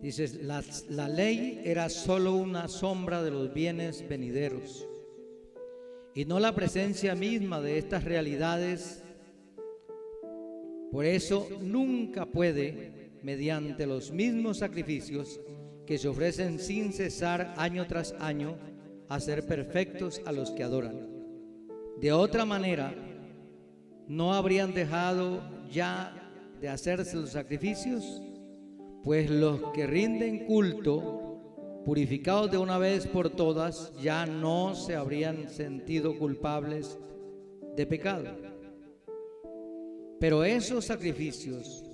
Dices, la ley era solo una sombra de los bienes venideros y no la presencia misma de estas realidades. Por eso nunca puede, mediante los mismos sacrificios que se ofrecen sin cesar año tras año, hacer perfectos a los que adoran. De otra manera, ¿no habrían dejado ya de hacerse los sacrificios? Pues los que rinden culto, purificados de una vez por todas, ya no se habrían sentido culpables de pecado. Pero esos sacrificios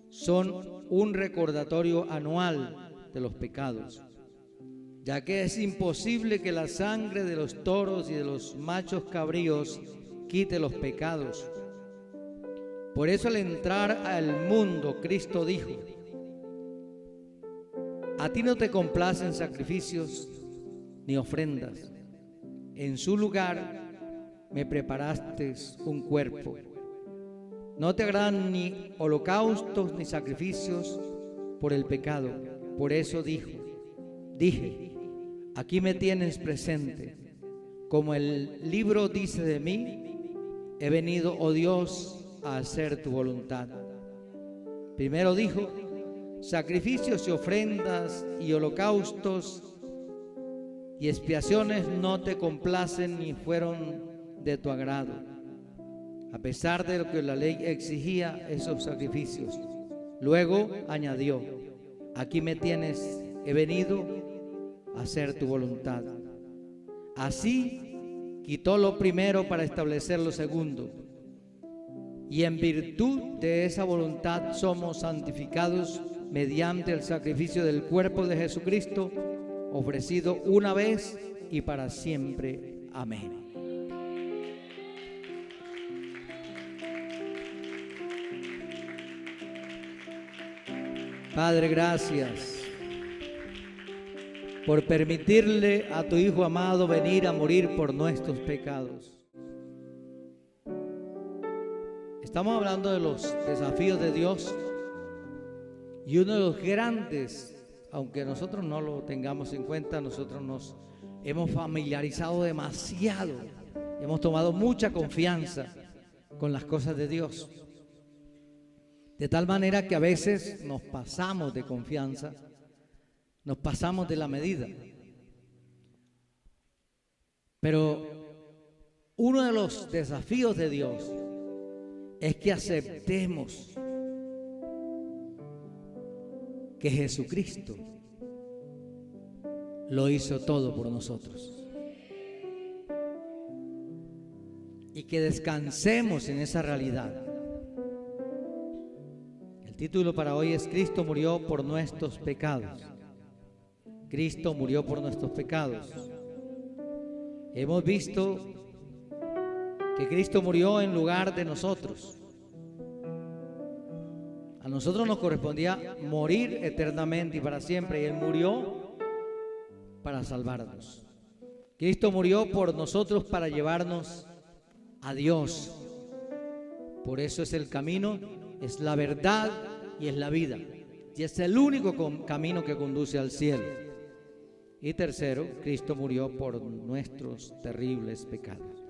son un recordatorio anual de los pecados, ya que es imposible que la sangre de los toros y de los machos cabríos quite los pecados. Por eso, al entrar al mundo, Cristo dijo: a ti no te complacen sacrificios ni ofrendas. En su lugar me preparaste un cuerpo. No te agradan ni holocaustos ni sacrificios por el pecado. Por eso dije, aquí me tienes presente. Como el libro dice de mí, he venido, oh Dios, a hacer tu voluntad. Primero dijo: sacrificios y ofrendas y holocaustos y expiaciones no te complacen ni fueron de tu agrado, a pesar de lo que la ley exigía esos sacrificios. Luego añadió: aquí me tienes, he venido a hacer tu voluntad. Así quitó lo primero para establecer lo segundo, y en virtud de esa voluntad somos santificados mediante el sacrificio del cuerpo de Jesucristo, ofrecido una vez y para siempre. Amén. Padre, gracias por permitirle a tu Hijo amado venir a morir por nuestros pecados. Estamos hablando de los desafíos de Dios. Y uno de los grandes, aunque nosotros no lo tengamos en cuenta, nosotros nos hemos familiarizado demasiado, hemos tomado mucha confianza con las cosas de Dios, de tal manera que a veces nos pasamos de confianza, nos pasamos de la medida. Pero uno de los desafíos de Dios es que aceptemos que Jesucristo lo hizo todo por nosotros y que descansemos en esa realidad. El título para hoy es: Cristo murió por nuestros pecados. Cristo murió por nuestros pecados. Hemos visto que Cristo murió en lugar de nosotros. A nosotros nos correspondía morir eternamente y para siempre, y Él murió para salvarnos. Cristo murió por nosotros para llevarnos a Dios. Por eso es el camino, es la verdad y es la vida. Y es el único camino que conduce al cielo. Y tercero, Cristo murió por nuestros terribles pecados.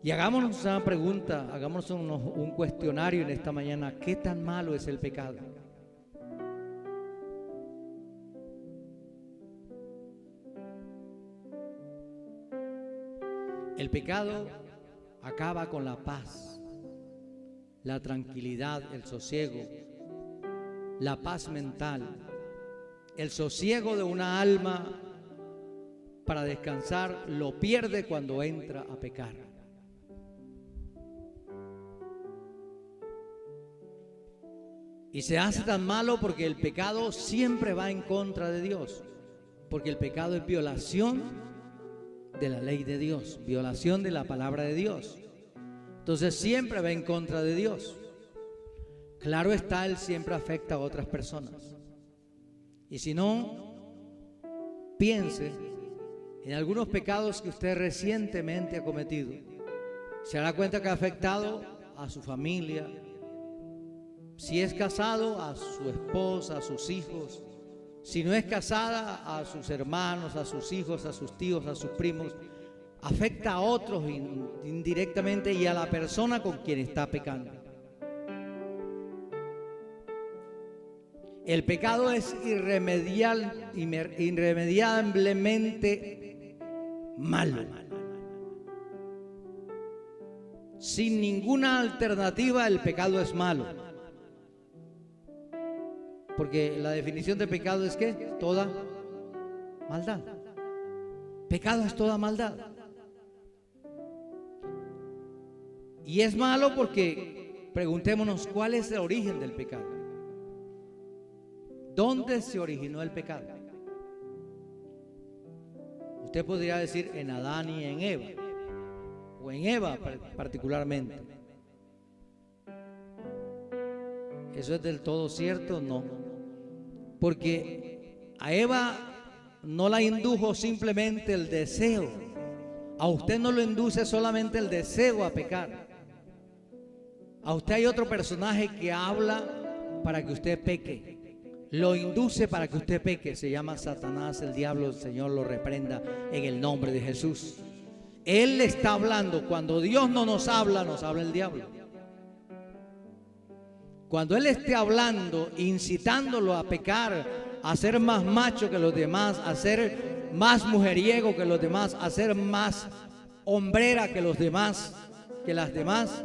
Y hagámonos una pregunta, hagámonos un cuestionario en esta mañana: ¿qué tan malo es el pecado? El pecado acaba con la paz, la tranquilidad, el sosiego, la paz mental, el sosiego de una alma para descansar. Lo pierde cuando entra a pecar. Y se hace tan malo porque el pecado siempre va en contra de Dios, porque el pecado es violación de la ley de Dios, violación de la palabra de Dios. Entonces siempre va en contra de Dios. Claro está, Él siempre afecta a otras personas. Y si no, piense en algunos pecados que usted recientemente ha cometido. Se dará cuenta que ha afectado a su familia, Si es casado, a su esposa, a sus hijos. Si no es casada, a sus hermanos, a sus hijos, a sus tíos, a sus primos. Afecta a otros indirectamente y a la persona con quien está pecando. El pecado es irremediablemente malo. Sin ninguna alternativa, el pecado es malo. Porque la definición de pecado es ¿qué? Toda maldad. Pecado es toda maldad. Y es malo porque preguntémonos cuál es el origen del pecado. ¿Dónde se originó el pecado? Usted podría decir en Adán y en Eva, o en Eva particularmente. ¿Eso es del todo cierto? No. Porque a Eva no la indujo simplemente el deseo. A usted no lo induce solamente el deseo a pecar. A usted hay otro personaje que habla para que usted peque. Lo induce para que usted peque. Se llama Satanás, el diablo. El Señor lo reprenda en el nombre de Jesús. Él le está hablando. Cuando Dios no nos habla el diablo. Cuando Él esté hablando, incitándolo a pecar, a ser más macho que los demás, a ser más mujeriego que los demás, a ser más hombrera que los demás, que las demás,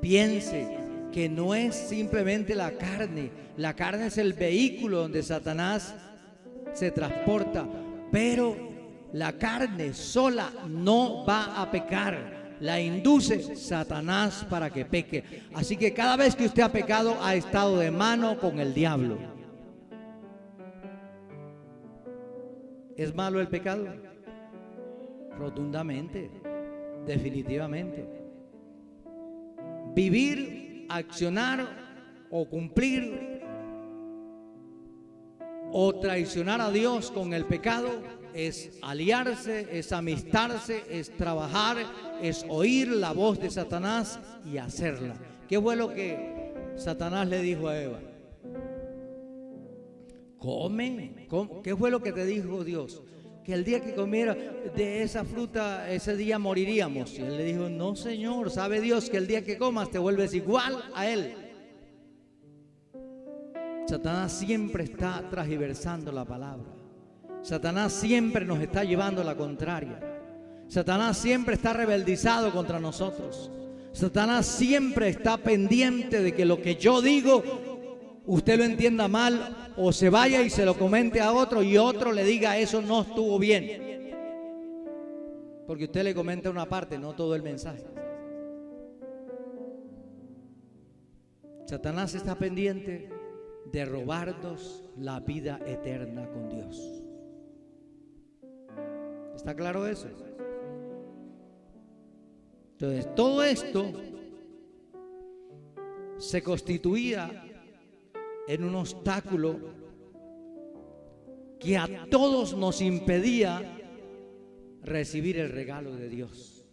piense que no es simplemente la carne. La carne es el vehículo donde Satanás se transporta, pero la carne sola no va a pecar. La induce Satanás para que peque. Así que cada vez que usted ha pecado, ha estado de mano con el diablo. ¿Es malo el pecado? Rotundamente, definitivamente. Vivir, accionar o cumplir o traicionar a Dios con el pecado es aliarse, es amistarse, es trabajar, es oír la voz de Satanás y hacerla. ¿Qué fue lo que Satanás le dijo a Eva? Come. ¿Qué fue lo que te dijo Dios? Que el día que comiera de esa fruta, ese día moriríamos. Y él le dijo, no, Señor, sabe Dios que el día que comas te vuelves igual a Él. Satanás siempre está transversando la palabra. Satanás siempre nos está llevando a la contraria. Satanás siempre está rebeldizado contra nosotros. Satanás siempre está pendiente de que lo que yo digo, usted lo entienda mal o se vaya y se lo comente a otro y otro le diga eso no estuvo bien. Porque usted le comenta una parte, no todo el mensaje. Satanás está pendiente de robarnos la vida eterna con Dios. ¿Está claro eso? Entonces, todo esto se constituía en un obstáculo que a todos nos impedía recibir el regalo de Dios.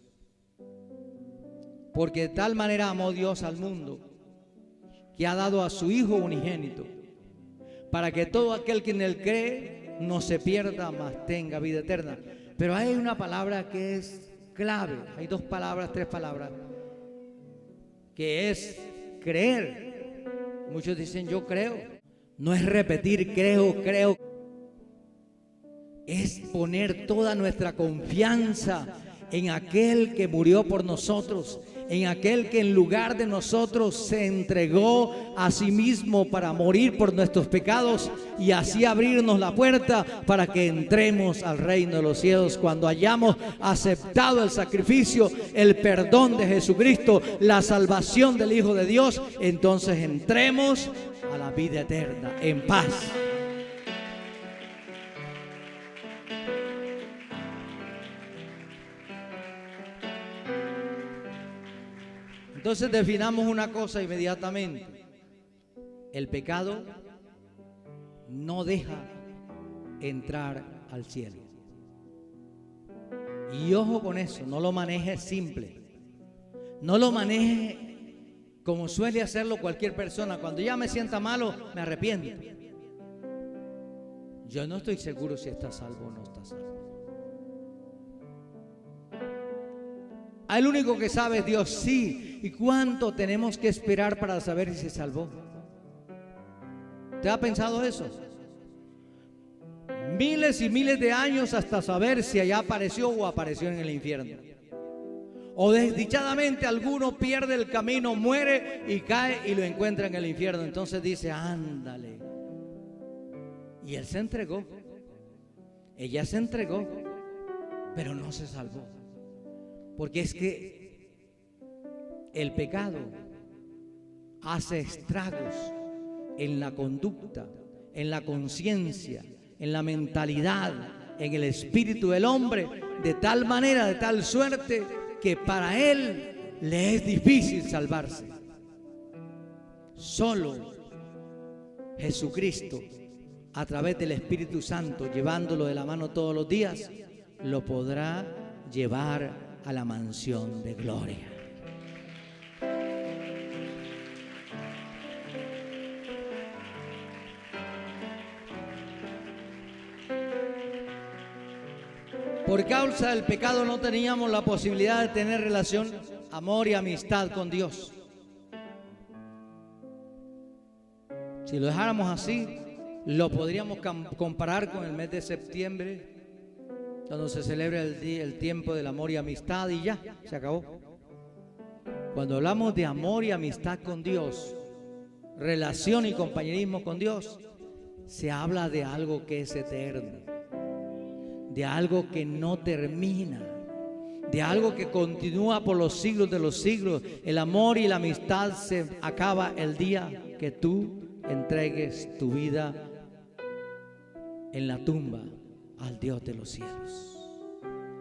Porque de tal manera amó Dios al mundo que ha dado a su Hijo unigénito para que todo aquel que en Él cree no se pierda, mas tenga vida eterna. Pero hay una palabra que es clave, hay dos palabras, tres palabras, que es creer. Muchos dicen yo creo, no es repetir creo, es poner toda nuestra confianza en aquel que murió por nosotros, en aquel que en lugar de nosotros se entregó a sí mismo para morir por nuestros pecados y así abrirnos la puerta para que entremos al reino de los cielos cuando hayamos aceptado el sacrificio, el perdón de Jesucristo, la salvación del Hijo de Dios. Entonces entremos a la vida eterna en paz. Entonces definamos una cosa inmediatamente. El pecado no deja entrar al cielo. Y ojo con eso, no lo maneje simple. No lo maneje como suele hacerlo cualquier persona. Cuando ya me sienta malo, me arrepiento. Yo no estoy seguro si está salvo o no está salvo. El único que sabe es Dios, sí. ¿Y cuánto tenemos que esperar para saber si se salvó? ¿Te ha pensado eso? Miles y miles de años hasta saber si allá apareció o apareció en el infierno. O desdichadamente alguno pierde el camino, muere y cae y lo encuentra en el infierno. Entonces dice, ándale. Y él se entregó. Ella se entregó, pero no se salvó. Porque es que el pecado hace estragos en la conducta, en la conciencia, en la mentalidad, en el espíritu del hombre, de tal manera, de tal suerte, que para él le es difícil salvarse. Solo Jesucristo, a través del Espíritu Santo, llevándolo de la mano todos los días, lo podrá llevar a la mansión de gloria. Por causa del pecado no teníamos la posibilidad de tener relación, amor y amistad con Dios. Si lo dejáramos así, lo podríamos comparar con el mes de septiembre, cuando se celebra el tiempo del amor y amistad, y ya, se acabó. Cuando hablamos de amor y amistad con Dios, relación y compañerismo con Dios, se habla de algo que es eterno, de algo que no termina, de algo que continúa por los siglos de los siglos. El amor y la amistad se acaba el día que tú entregues tu vida en la tumba al Dios de los cielos.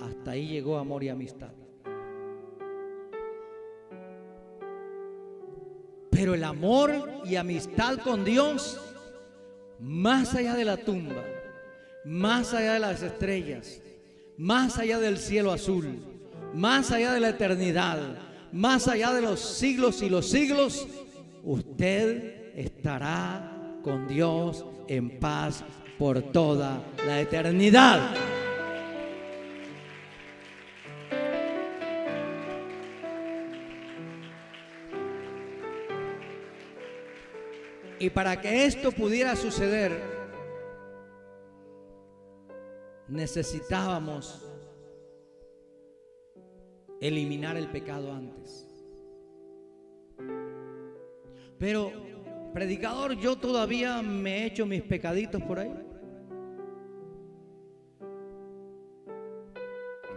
Hasta ahí llegó amor y amistad. Pero el amor y amistad con Dios, más allá de la tumba, más allá de las estrellas, más allá del cielo azul, más allá de la eternidad, más allá de los siglos y los siglos, usted estará con Dios en paz por toda la eternidad. Y para que esto pudiera suceder, necesitábamos eliminar el pecado antes. Pero, predicador, yo todavía me he hecho mis pecaditos por ahí.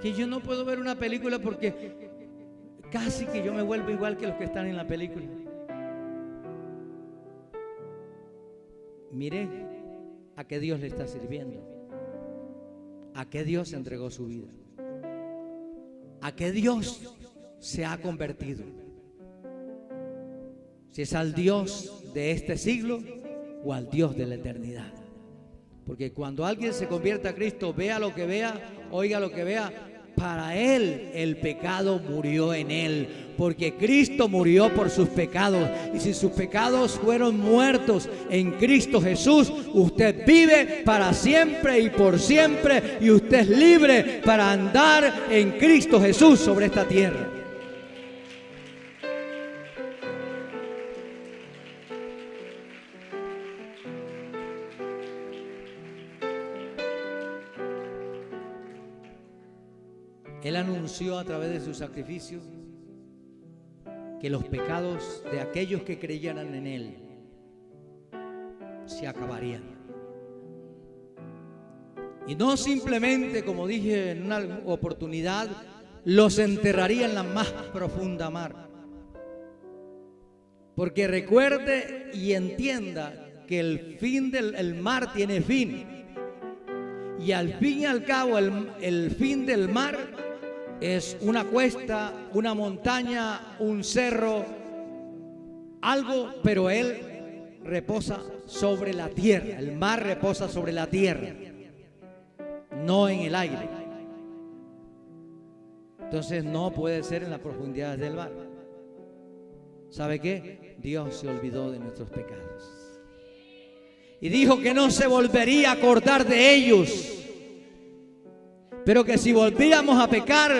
Que yo no puedo ver una película porque casi que yo me vuelvo igual que los que están en la película. Mire a qué Dios le está sirviendo, a qué Dios entregó su vida, a qué Dios se ha convertido. Si es al Dios de este siglo o al Dios de la eternidad. Porque cuando alguien se convierte a Cristo, vea lo que vea, oiga lo que vea, para él el pecado murió en él, porque Cristo murió por sus pecados. Y si sus pecados fueron muertos en Cristo Jesús, usted vive para siempre y por siempre, y usted es libre para andar en Cristo Jesús sobre esta tierra. Él anunció a través de su sacrificio que los pecados de aquellos que creyeran en Él se acabarían. Y no simplemente, como dije en una oportunidad, los enterraría en la más profunda mar. Porque recuerde y entienda que el fin del mar tiene fin. Y al fin y al cabo el fin del mar es una cuesta, una montaña, un cerro, algo, pero él reposa sobre la tierra. El mar reposa sobre la tierra, no en el aire. Entonces no puede ser en las profundidades del mar. ¿sabe qué? Dios se olvidó de nuestros pecados y dijo que no se volvería a acordar de ellos, pero que si volvíamos a pecar,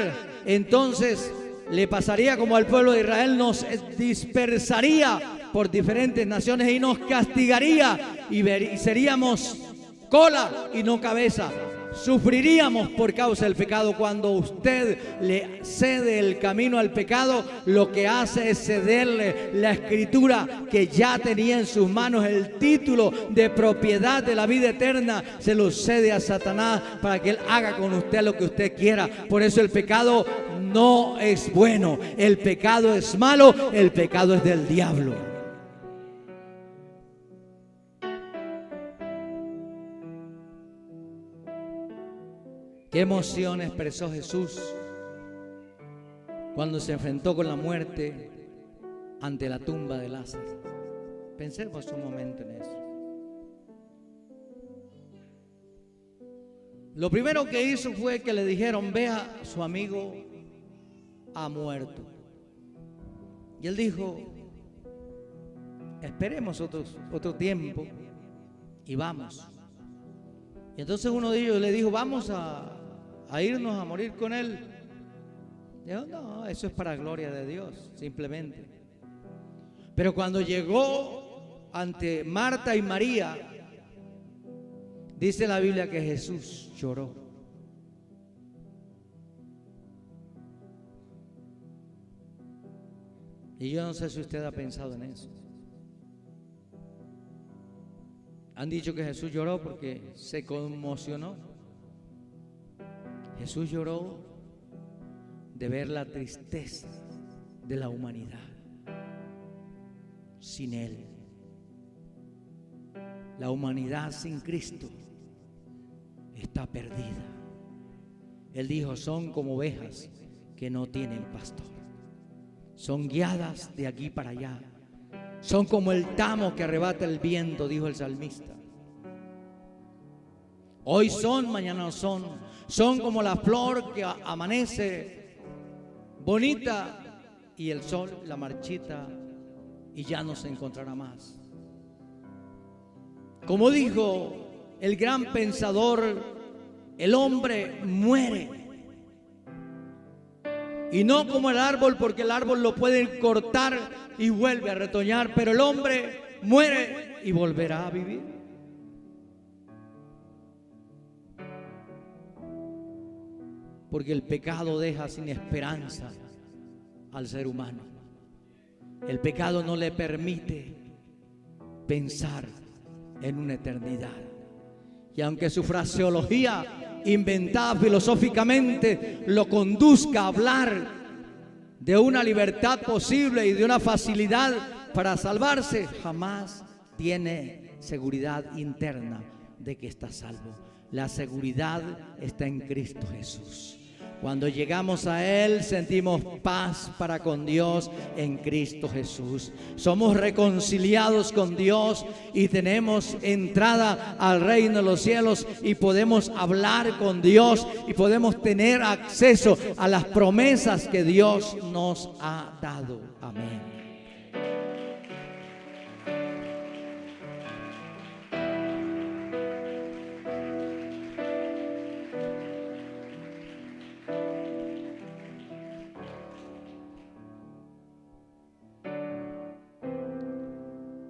entonces le pasaría como al pueblo de Israel, nos dispersaría por diferentes naciones y nos castigaría y seríamos cola y no cabeza. Sufriríamos por causa del pecado. Cuando usted le cede el camino al pecado, lo que hace es cederle la escritura que ya tenía en sus manos, el título de propiedad de la vida eterna, se lo cede a Satanás para que él haga con usted lo que usted quiera. Por eso el pecado no es bueno, el pecado es malo, el pecado es del diablo. ¿Qué emoción expresó Jesús cuando se enfrentó con la muerte ante la tumba de Lázaro? Pensemos un momento en eso. Lo primero que hizo fue que le dijeron: vea, su amigo ha muerto. Y él dijo: esperemos otro tiempo y vamos. Y entonces uno de ellos le dijo: vamos a irnos a morir con él. Dijo: no, eso es para gloria de Dios, simplemente. Pero cuando llegó ante Marta y María, dice la Biblia que Jesús lloró. Y yo no sé si usted ha pensado en eso. Han dicho que Jesús lloró porque se conmocionó. Jesús lloró de ver la tristeza de la humanidad sin Él. La humanidad sin Cristo está perdida. Él dijo: son como ovejas que no tienen pastor. Son guiadas de aquí para allá. Son como el tamo que arrebata el viento, dijo el salmista. Hoy son, mañana no son. Son como la flor que amanece bonita y el sol la marchita y ya no se encontrará más. Como dijo el gran pensador, el hombre muere. Y no como el árbol, porque el árbol lo pueden cortar y vuelve a retoñar, pero el hombre muere y volverá a vivir. Porque el pecado deja sin esperanza al ser humano. El pecado no le permite pensar en una eternidad. Y aunque su fraseología inventada filosóficamente lo conduzca a hablar de una libertad posible y de una facilidad para salvarse, jamás tiene seguridad interna de que está salvo. La seguridad está en Cristo Jesús. Cuando llegamos a Él, sentimos paz para con Dios en Cristo Jesús. Somos reconciliados con Dios y tenemos entrada al reino de los cielos y podemos hablar con Dios y podemos tener acceso a las promesas que Dios nos ha dado. Amén.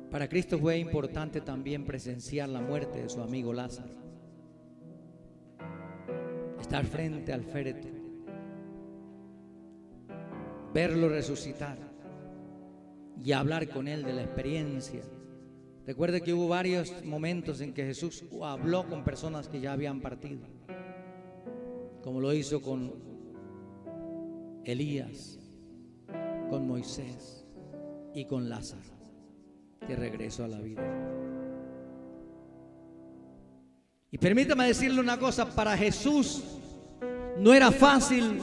Para Cristo fue importante también presenciar la muerte de su amigo Lázaro, estar frente al féretro, verlo resucitar y hablar con él de la experiencia. Recuerde que hubo varios momentos en que Jesús habló con personas que ya habían partido, como lo hizo con Elías, con Moisés y con Lázaro, que regresó a la vida. Y permítame decirle una cosa: para Jesús no era fácil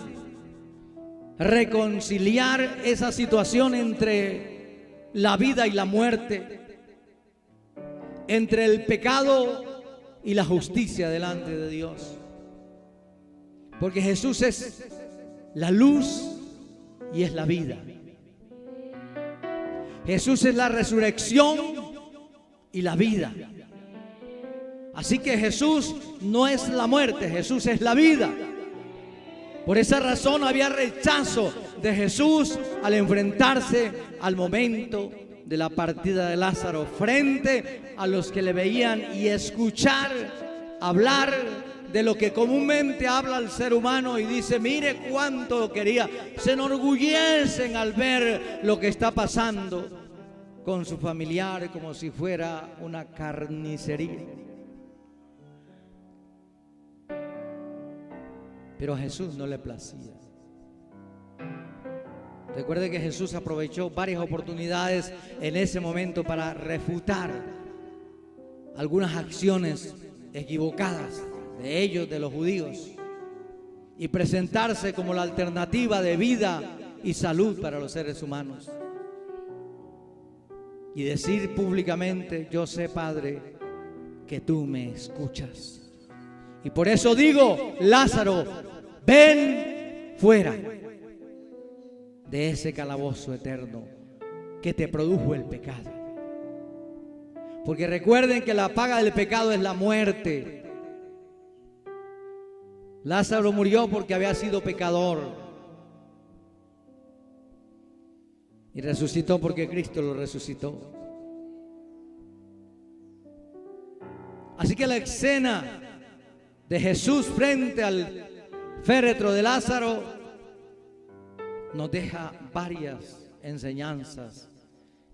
reconciliar esa situación entre la vida y la muerte, entre el pecado y la justicia delante de Dios, porque Jesús es la luz y es la vida. Jesús es la resurrección y la vida. Así que Jesús no es la muerte, Jesús es la vida. Por esa razón había rechazo de Jesús al enfrentarse al momento de la partida de Lázaro, frente a los que le veían y escuchar hablar de lo que comúnmente habla el ser humano y dice: mire cuánto lo quería. Se enorgullecen al ver lo que está pasando con su familiar como si fuera una carnicería. Pero a Jesús no le placía. Recuerde que Jesús aprovechó varias oportunidades en ese momento para refutar algunas acciones equivocadas de ellos, de los judíos, y presentarse como la alternativa de vida y salud para los seres humanos. Y decir públicamente: yo sé, Padre, que tú me escuchas. Y por eso digo: Lázaro, ven fuera de ese calabozo eterno que te produjo el pecado. Porque recuerden que la paga del pecado es la muerte. Lázaro murió porque había sido pecador y resucitó porque Cristo lo resucitó. Así que la escena de Jesús frente al féretro de Lázaro nos deja varias enseñanzas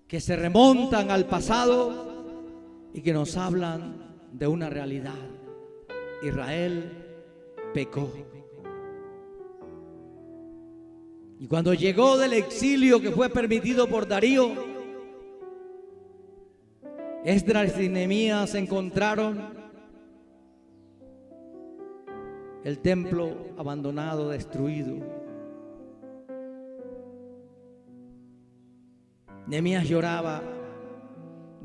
que se remontan al pasado y que nos hablan de una realidad. Israel pecó. Y cuando llegó del exilio que fue permitido por Darío, Esdras y Nehemías encontraron el templo abandonado, destruido. Nehemías lloraba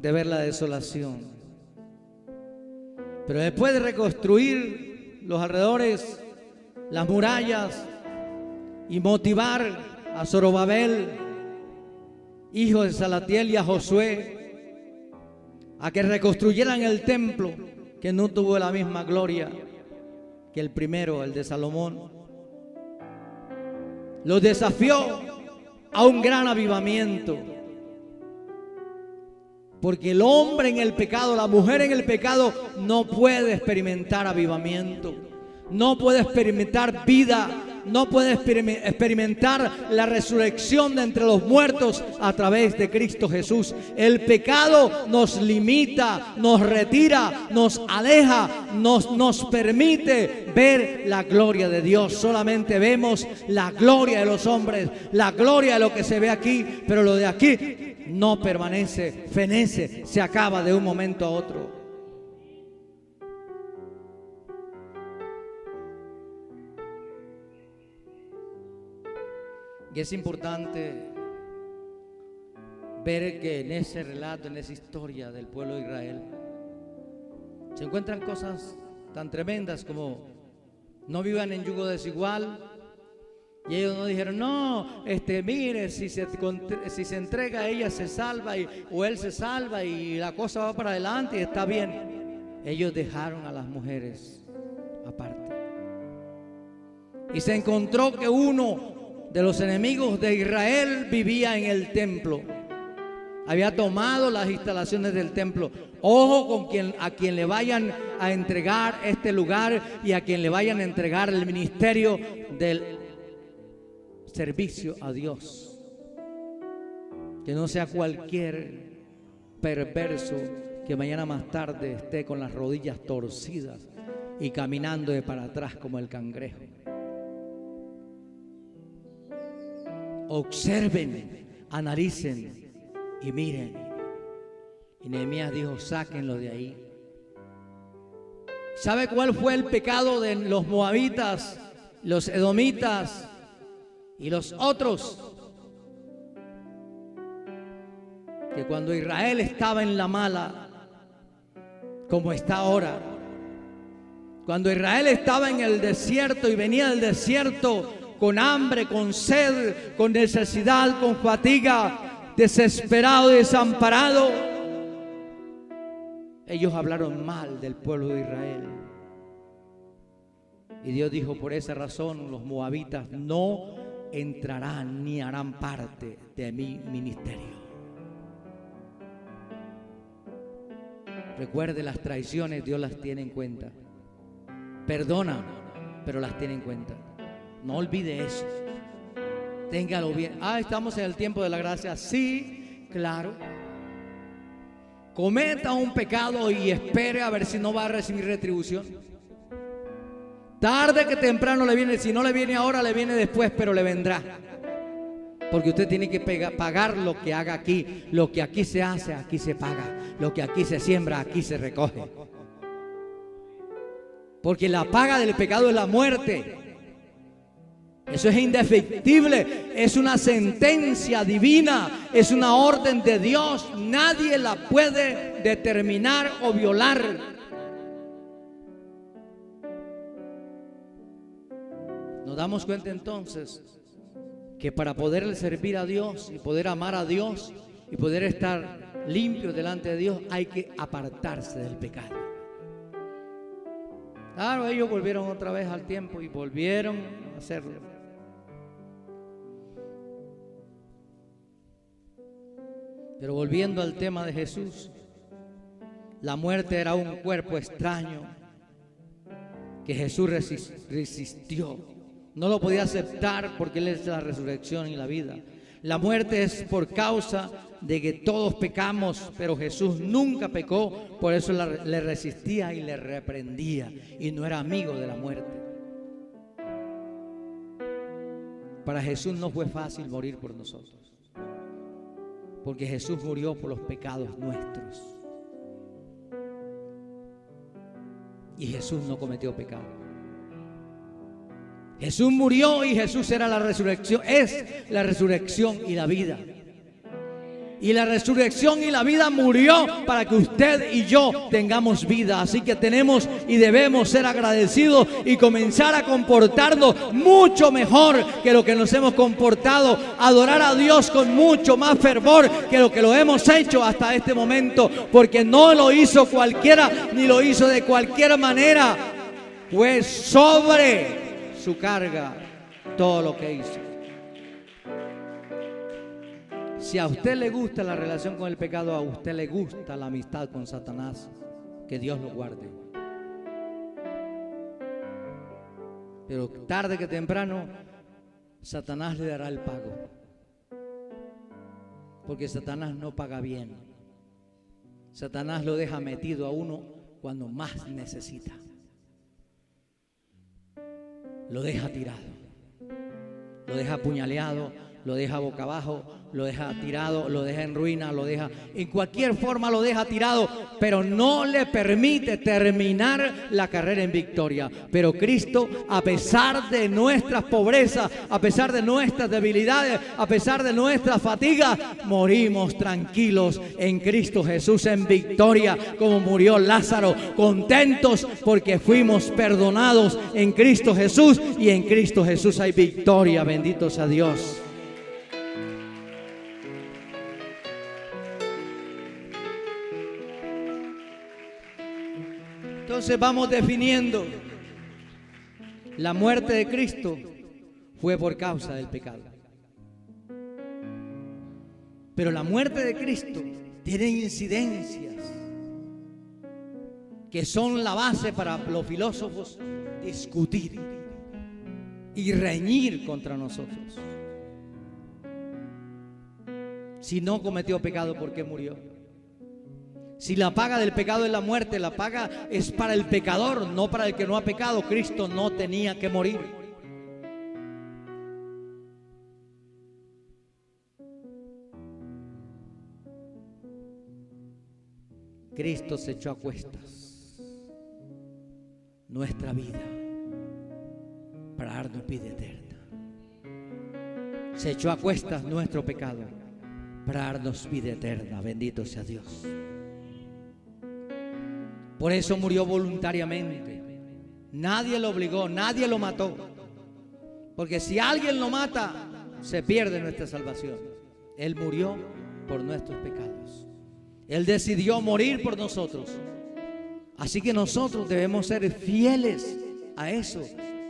de ver la desolación. Pero después de reconstruir los alrededores, las murallas, y motivar a Zorobabel, hijo de Salatiel, y a Josué a que reconstruyeran el templo, que no tuvo la misma gloria que el primero, el de Salomón, los desafió a un gran avivamiento. Porque el hombre en el pecado, la mujer en el pecado, no puede experimentar avivamiento, no puede experimentar vida, no puede experimentar la resurrección de entre los muertos a través de Cristo Jesús. El pecado nos limita, nos retira, nos aleja, nos permite ver la gloria de Dios. Solamente vemos la gloria de los hombres, la gloria de lo que se ve aquí, pero lo de aquí no permanece, fenece, se acaba de un momento a otro. Y es importante ver que en ese relato, en esa historia del pueblo de Israel, se encuentran cosas tan tremendas como: no vivan en yugo desigual. Y ellos no dijeron: no, mire, si se entrega, ella se salva o él se salva y la cosa va para adelante y está bien. Ellos dejaron a las mujeres aparte. Y se encontró que uno de los enemigos de Israel vivía en el templo. Había tomado las instalaciones del templo. Ojo con a quien le vayan a entregar este lugar y a quien le vayan a entregar el ministerio del servicio a Dios. Que no sea cualquier perverso que mañana más tarde esté con las rodillas torcidas y caminando de para atrás como el cangrejo. Observen, analicen y miren. Y Nehemías dijo: sáquenlo de ahí. ¿Sabe cuál fue el pecado de los moabitas, los edomitas y los otros? Que cuando Israel estaba en la mala, como está ahora, cuando Israel estaba en el desierto y venía del desierto con hambre, con sed, con necesidad, con fatiga, desesperado y desamparado, ellos hablaron mal del pueblo de Israel. Y Dios dijo: por esa razón los moabitas no entrarán ni harán parte de mi ministerio. Recuerde, las traiciones Dios las tiene en cuenta. Perdona, pero las tiene en cuenta. No olvide eso. Téngalo bien. Estamos en el tiempo de la gracia. Sí, claro. Cometa un pecado y espere a ver si no va a recibir retribución. Tarde que temprano le viene. Si no le viene ahora, le viene después, pero le vendrá. Porque usted tiene que pagar lo que haga aquí. Lo que aquí se hace, aquí se paga. Lo que aquí se siembra, aquí se recoge. Porque la paga del pecado es la muerte. Eso es indefectible. Es una sentencia divina. Es una orden de Dios. Nadie la puede determinar o violar. Nos damos cuenta entonces que para poder servir a Dios y poder amar a Dios y poder estar limpio delante de Dios, hay que apartarse del pecado. Claro, ellos volvieron otra vez al tiempo y volvieron a hacerlo. Pero volviendo al tema de Jesús, la muerte era un cuerpo extraño que Jesús resistió. No lo podía aceptar porque Él es la resurrección y la vida. La muerte es por causa de que todos pecamos, pero Jesús nunca pecó, por eso le resistía y le reprendía, y no era amigo de la muerte. Para Jesús no fue fácil morir por nosotros, porque Jesús murió por los pecados nuestros. Y Jesús no cometió pecado. Jesús murió y Jesús era la resurrección, es la resurrección y la vida. Y la resurrección y la vida murió para que usted y yo tengamos vida. Así que tenemos y debemos ser agradecidos y comenzar a comportarnos mucho mejor que lo que nos hemos comportado. Adorar a Dios con mucho más fervor que lo que lo hemos hecho hasta este momento. Porque no lo hizo cualquiera ni lo hizo de cualquier manera. Fue sobre su carga todo lo que hizo. Si a usted le gusta la relación con el pecado, a usted le gusta la amistad con Satanás, que Dios lo guarde. Pero tarde que temprano Satanás le dará el pago, porque Satanás no paga bien. Satanás lo deja metido a uno cuando más necesita. Lo deja tirado, lo deja apuñaleado, lo deja boca abajo, lo deja tirado, lo deja en ruina, lo deja en cualquier forma, lo deja tirado, pero no le permite terminar la carrera en victoria. Pero Cristo, a pesar de nuestras pobrezas, a pesar de nuestras debilidades, a pesar de nuestras fatigas, morimos tranquilos en Cristo Jesús en victoria, como murió Lázaro, contentos porque fuimos perdonados en Cristo Jesús, y en Cristo Jesús hay victoria. Bendito sea Dios. Entonces vamos definiendo. La muerte de Cristo fue por causa del pecado. Pero la muerte de Cristo tiene incidencias que son la base para los filósofos discutir y reñir contra nosotros. Si no cometió pecado, ¿por qué murió? Si la paga del pecado es la muerte, la paga es para el pecador, no para el que no ha pecado. Cristo no tenía que morir. Cristo se echó a cuestas nuestra vida para darnos vida eterna. Se echó a cuestas nuestro pecado para darnos vida eterna. Bendito sea Dios. Por eso murió voluntariamente. Nadie lo obligó, nadie lo mató. Porque si alguien lo mata, se pierde nuestra salvación. Él murió por nuestros pecados. Él decidió morir por nosotros. Así que nosotros debemos ser fieles a eso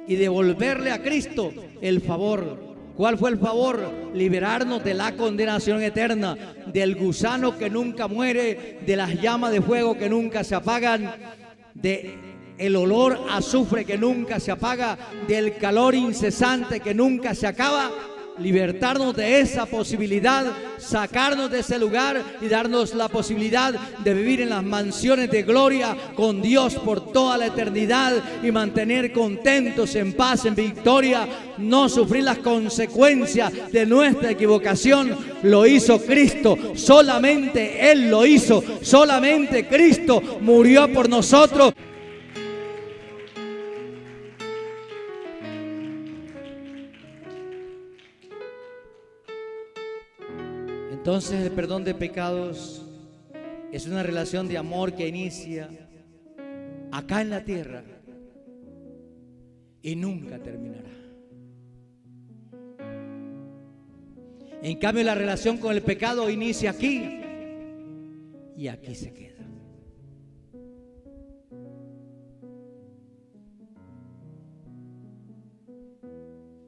y devolverle a Cristo el favor. ¿Cuál fue el favor? Liberarnos de la condenación eterna, del gusano que nunca muere, de las llamas de fuego que nunca se apagan, de el olor a azufre que nunca se apaga, del calor incesante que nunca se acaba. Libertarnos de esa posibilidad, sacarnos de ese lugar y darnos la posibilidad de vivir en las mansiones de gloria con Dios por toda la eternidad y mantener contentos, en paz, en victoria, no sufrir las consecuencias de nuestra equivocación. Lo hizo Cristo, solamente Él lo hizo, solamente Cristo murió por nosotros. Entonces el perdón de pecados es una relación de amor que inicia acá en la tierra y nunca terminará. En cambio, la relación con el pecado inicia aquí y aquí se queda.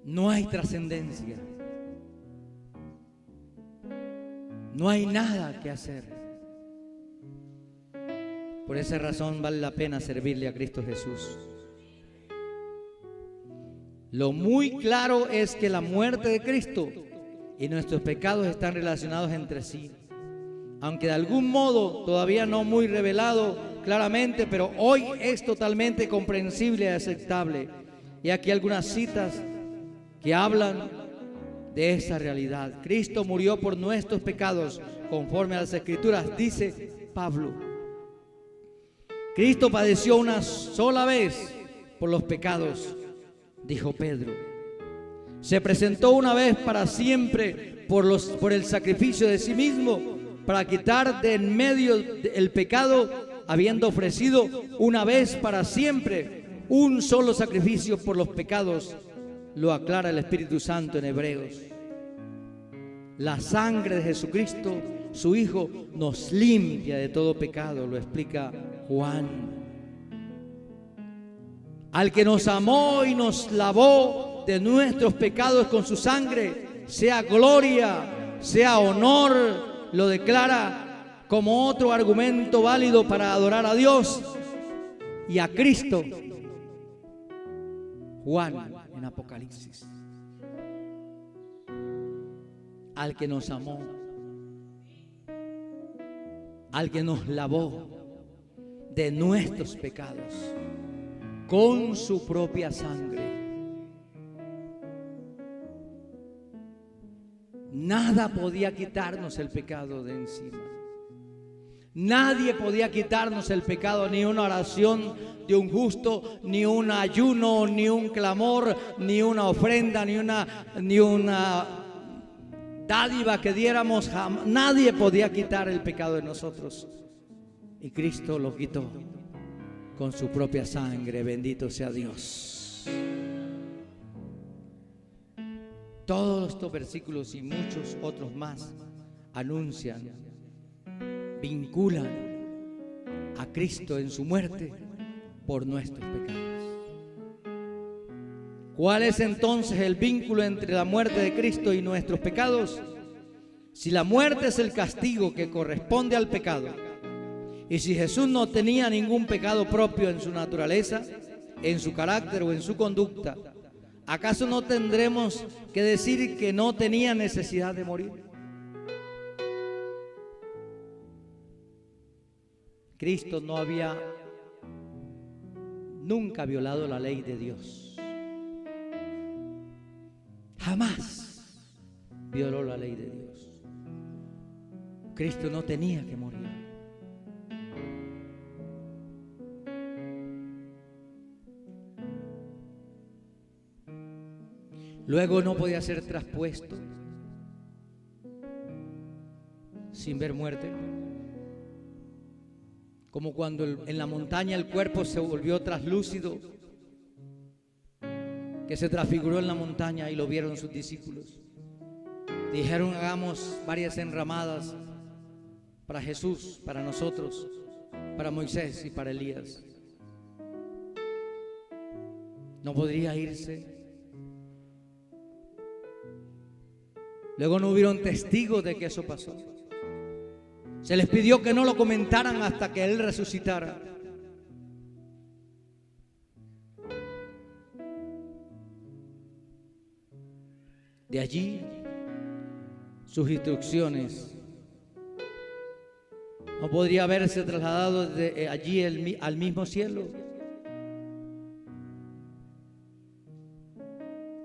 No hay trascendencia. No hay nada que hacer. Por esa razón vale la pena servirle a Cristo Jesús. Lo muy claro es que la muerte de Cristo y nuestros pecados están relacionados entre sí. Aunque de algún modo todavía no muy revelado claramente, pero hoy es totalmente comprensible y aceptable. Y aquí algunas citas que hablan de esa realidad. Cristo murió por nuestros pecados conforme a las Escrituras, dice Pablo. Cristo padeció una sola vez por los pecados, dijo Pedro. Se presentó una vez para siempre por el sacrificio de sí mismo, para quitar de en medio el pecado, habiendo ofrecido una vez para siempre un solo sacrificio por los pecados. Lo aclara el Espíritu Santo en Hebreos. La sangre de Jesucristo, su Hijo, nos limpia de todo pecado, lo explica Juan. Al que nos amó y nos lavó de nuestros pecados con su sangre, sea gloria, sea honor, lo declara como otro argumento válido para adorar a Dios y a Cristo. Juan en Apocalipsis. Al que nos amó, al que nos lavó de nuestros pecados con su propia sangre. Nada podía quitarnos el pecado de encima. Nadie podía quitarnos el pecado, ni una oración de un justo, ni un ayuno, ni un clamor, ni una ofrenda, ni una dádiva que diéramos. Nadie podía quitar el pecado de nosotros. Y Cristo lo quitó con su propia sangre. Bendito sea Dios. Todos estos versículos y muchos otros más anuncian, vinculan a Cristo en su muerte por nuestros pecados. ¿Cuál es entonces el vínculo entre la muerte de Cristo y nuestros pecados? Si la muerte es el castigo que corresponde al pecado, y si Jesús no tenía ningún pecado propio en su naturaleza, en su carácter o en su conducta, ¿acaso no tendremos que decir que no tenía necesidad de morir? Cristo no había nunca violado la ley de Dios. Jamás violó la ley de Dios. Cristo no tenía que morir. Luego no podía ser traspuesto sin ver muerte. Como cuando en la montaña el cuerpo se volvió traslúcido, que se transfiguró en la montaña y lo vieron sus discípulos. Dijeron: hagamos varias enramadas para Jesús, para nosotros, para Moisés y para Elías. ¿No podría irse? Luego no hubieron testigos de que eso pasó. Se les pidió que no lo comentaran hasta que Él resucitara. De allí sus instrucciones. ¿No podría haberse trasladado de allí al mismo cielo?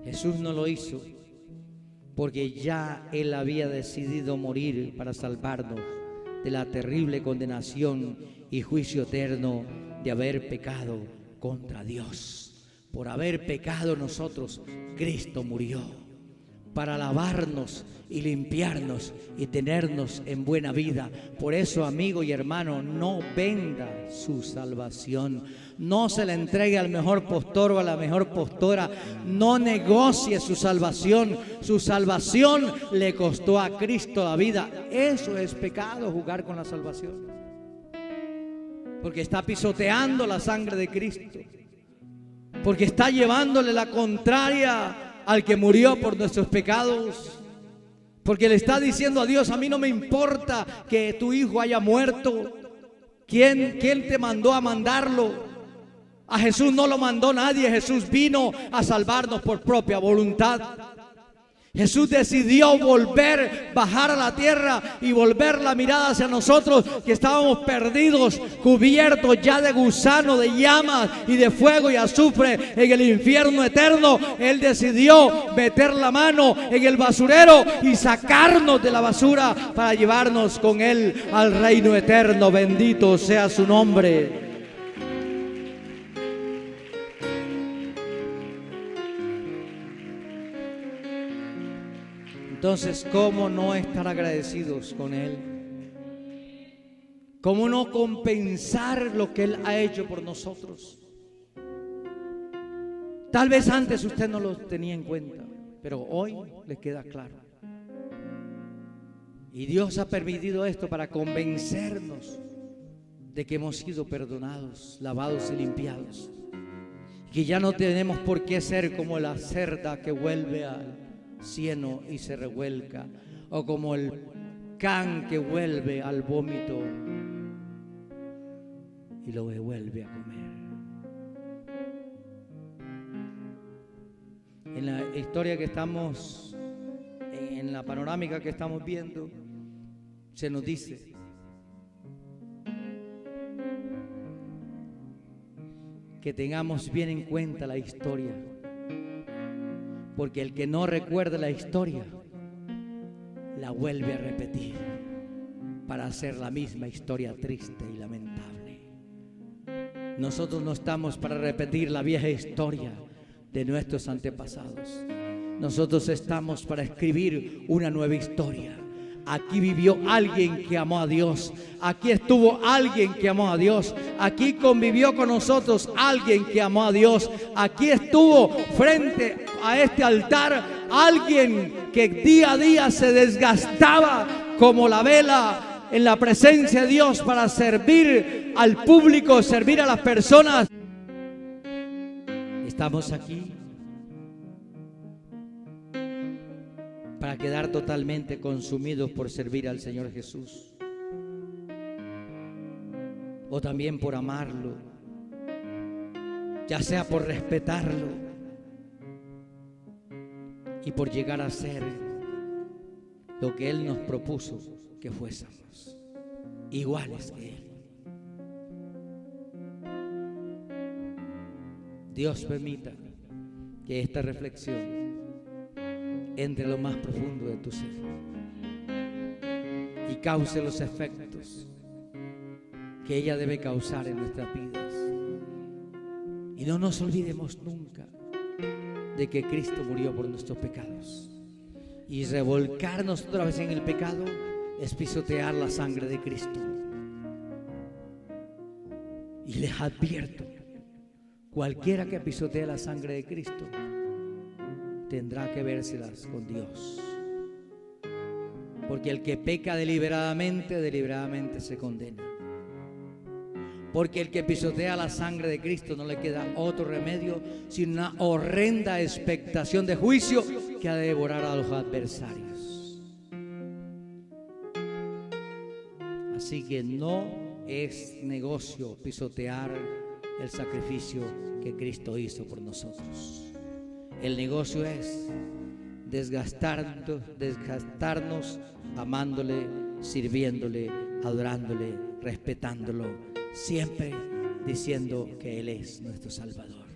Jesús no lo hizo porque ya Él había decidido morir para salvarnos de la terrible condenación y juicio eterno de haber pecado contra Dios. Por haber pecado nosotros, Cristo murió para lavarnos y limpiarnos y tenernos en buena vida. Por eso, amigo y hermano, no venda su salvación. No se le entregue al mejor pastor o a la mejor pastora. No negocie su salvación. Su salvación le costó a Cristo la vida. Eso es pecado, jugar con la salvación, porque está pisoteando la sangre de Cristo, porque está llevándole la contraria al que murió por nuestros pecados, porque le está diciendo a Dios: a mí no me importa que tu hijo haya muerto. ¿Quién te mandó a mandarlo? A Jesús no lo mandó nadie. Jesús vino a salvarnos por propia voluntad. Jesús decidió bajar a la tierra y volver la mirada hacia nosotros, que estábamos perdidos, cubiertos ya de gusano, de llamas y de fuego y azufre en el infierno eterno. Él decidió meter la mano en el basurero y sacarnos de la basura para llevarnos con Él al reino eterno. Bendito sea su nombre. Entonces, ¿cómo no estar agradecidos con Él? ¿Cómo no compensar lo que Él ha hecho por nosotros? Tal vez antes usted no lo tenía en cuenta, pero hoy le queda claro. Y Dios ha permitido esto para convencernos de que hemos sido perdonados, lavados y limpiados. Que ya no tenemos por qué ser como la cerda que vuelve al cieno y se revuelca, o como el can que vuelve al vómito y lo devuelve a comer. En la historia que estamos, en la panorámica que estamos viendo, se nos dice que tengamos bien en cuenta la historia, porque el que no recuerda la historia la vuelve a repetir para hacer la misma historia triste y lamentable. Nosotros no estamos para repetir la vieja historia de nuestros antepasados. Nosotros estamos para escribir una nueva historia. Aquí vivió alguien que amó a Dios. Aquí estuvo alguien que amó a Dios. Aquí convivió con nosotros alguien que amó a Dios. Aquí estuvo frente a este altar alguien que día a día se desgastaba como la vela en la presencia de Dios para servir al público, servir a las personas. Estamos aquí para quedar totalmente consumidos por servir al Señor Jesús, o también por amarlo, ya sea por respetarlo y por llegar a ser lo que Él nos propuso que fuésemos, iguales que Él. Dios permita que esta reflexión entre lo más profundo de tu ser y cause los efectos que ella debe causar en nuestras vidas. Y no nos olvidemos nunca de que Cristo murió por nuestros pecados. Y revolcarnos otra vez en el pecado es pisotear la sangre de Cristo. Y les advierto, cualquiera que pisotee la sangre de Cristo tendrá que vérselas con Dios. Porque el que peca deliberadamente, deliberadamente se condena. Porque el que pisotea la sangre de Cristo no le queda otro remedio sino una horrenda expectación de juicio que ha de devorar a los adversarios. Así que no es negocio pisotear el sacrificio que Cristo hizo por nosotros. El negocio es desgastarnos amándole, sirviéndole, adorándole, respetándolo, siempre diciendo que Él es nuestro Salvador.